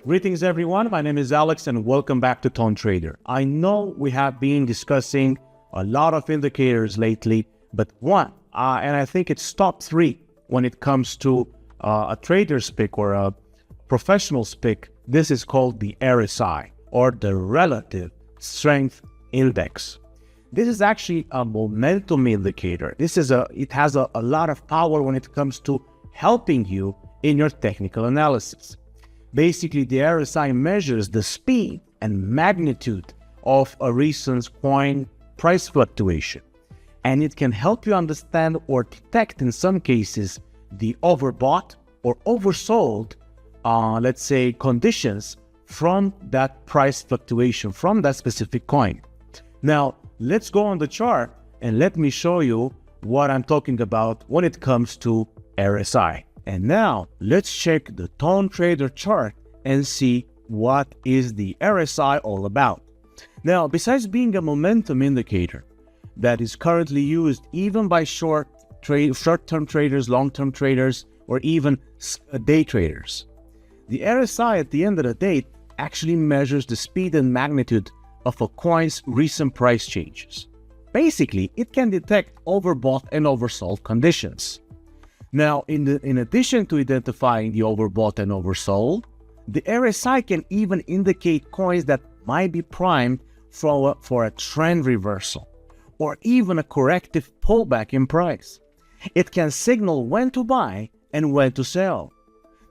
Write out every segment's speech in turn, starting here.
Greetings everyone, my name is Alex and welcome back to Tone Trader. I know we have been discussing a lot of indicators lately, but one, and I think it's top three when it comes to a trader's pick or a professional's pick, this is called the RSI or the Relative Strength Index. This is actually a momentum indicator. It has a lot of power when it comes to helping you in your technical analysis. Basically, the RSI measures the speed and magnitude of a recent coin price fluctuation, and it can help you understand or detect, in some cases, the overbought or oversold, let's say, conditions from that price fluctuation, from that specific coin. Now, let's go on the chart and let me show you what I'm talking about when it comes to RSI. And now let's check the Tone Trader chart and see what is the RSI all about. Now, besides being a momentum indicator that is currently used even by short-term traders, long-term traders, or even day traders, the RSI at the end of the day actually measures the speed and magnitude of a coin's recent price changes. Basically, it can detect overbought and oversold conditions. Now, in addition to identifying the overbought and oversold, the RSI can even indicate coins that might be primed for a trend reversal or even a corrective pullback in price. It can signal when to buy and when to sell.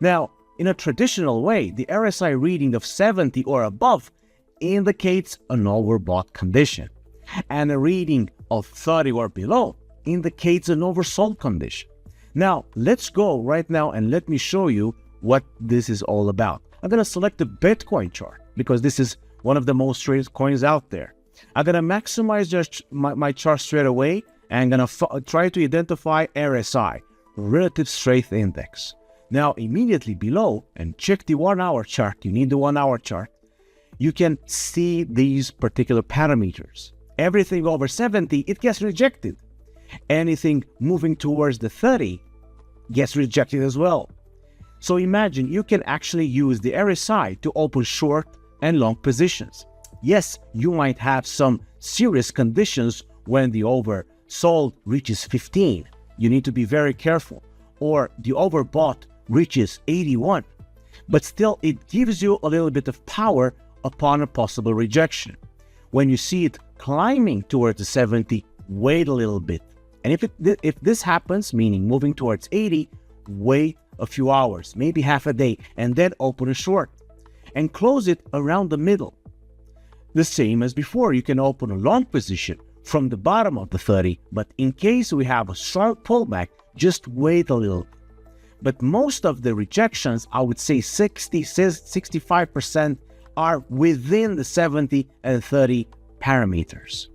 Now, in a traditional way, the RSI reading of 70 or above indicates an overbought condition, and a reading of 30 or below indicates an oversold condition. Now, let's go right now and let me show you what this is all about. I'm going to select the Bitcoin chart because this is one of the most traded coins out there. I'm going to maximize my chart straight away, and I'm going to try to identify RSI, Relative Strength Index. Now, immediately below, and check the 1 hour chart, you need the 1 hour chart, you can see these particular parameters. Everything over 70, it gets rejected. Anything moving towards the 30 gets rejected as well. So imagine you can actually use the RSI to open short and long positions. Yes, you might have some serious conditions when the oversold reaches 15. You need to be very careful. Or the overbought reaches 81. But still, it gives you a little bit of power upon a possible rejection. When you see it climbing towards the 70, wait a little bit. And if this happens, meaning moving towards 80, wait a few hours, maybe half a day, and then open a short and close it around the middle. The same as before, you can open a long position from the bottom of the 30, but in case we have a sharp pullback, just wait a little. But most of the rejections, I would say 65% are within the 70 and 30 parameters.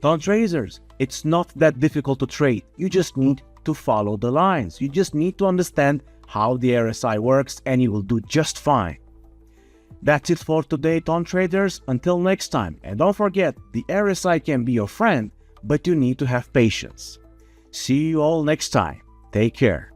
Tone traders, it's not that difficult to trade. You just need to follow the lines. You just need to understand how the RSI works and you will do just fine. That's it for today, Tone traders. Until next time. And don't forget, the RSI can be your friend, but you need to have patience. See you all next time. Take care.